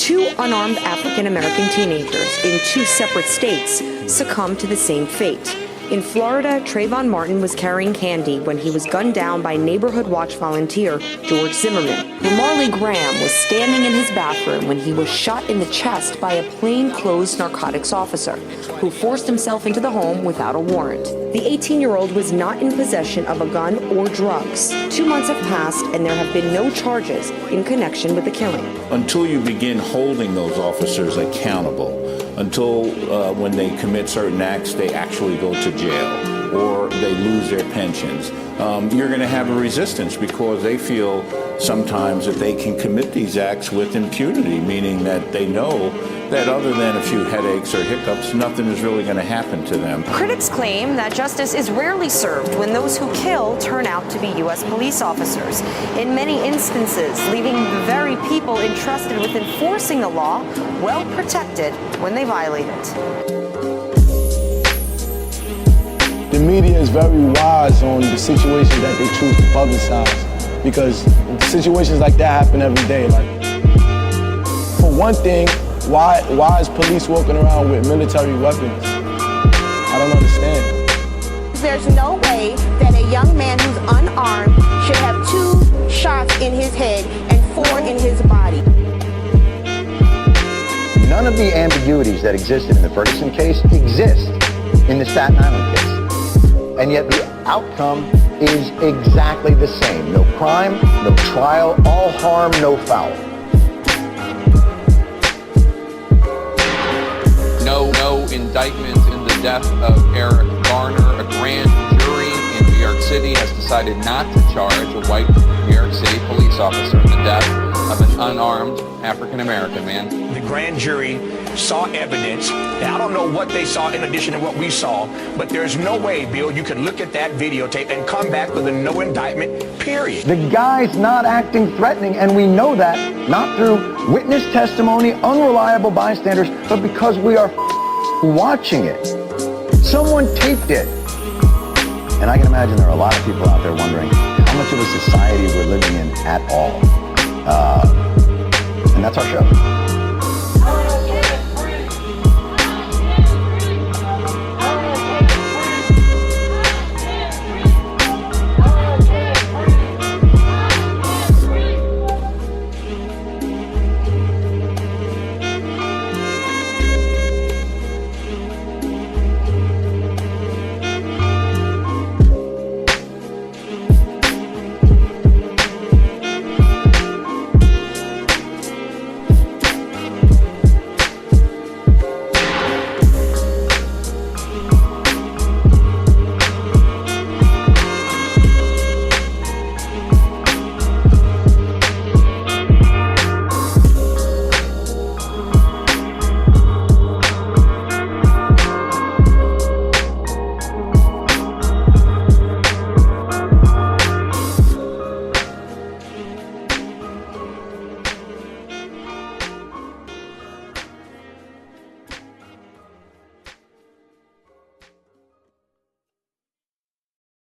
Two unarmed African-American teenagers in two separate states succumbed to the same fate. In Florida, Trayvon Martin was carrying candy when he was gunned down by neighborhood watch volunteer George Zimmerman. Marley Graham was standing in his bathroom when he was shot in the chest by a plainclothes narcotics officer who forced himself into the home without a warrant. The 18-year-old was not in possession of a gun or drugs. 2 months have passed and there have been no charges in connection with the killing. Until you begin holding those officers accountable, until when they commit certain acts, they actually go to jail or they lose their pensions, you're going to have a resistance because they feel sometimes that they can commit these acts with impunity, meaning that they know that other than a few headaches or hiccups, nothing is really going to happen to them. Critics claim that justice is rarely served when those who kill turn out to be U.S. police officers, in many instances leaving the very people entrusted with enforcing the law well protected when they violate it. The media is very wise on the situations that they choose to publicize, because situations like that happen every day. Like, for one thing, why is police walking around with military weapons? I don't understand. There's no way that a young man who's unarmed should have 2 shots in his head and 4 in his body. None of the ambiguities that existed in the Ferguson case exist in the Staten Island case. And yet the outcome is exactly the same. No crime, no trial, all harm, no foul. No indictment in the death of Eric Garner. A grand jury in New York City has decided not to charge a white New York City police officer in the death of an unarmed African-American man. The grand jury saw evidence. I don't know what they saw in addition to what we saw, but there's no way, Bill, you can look at that videotape and come back with a no indictment, period. The guy's not acting threatening, and we know that not through witness testimony, unreliable bystanders, but because we are watching it. Someone taped it. And I can imagine there are a lot of people out there wondering how much of a society we're living in at all. And that's our show.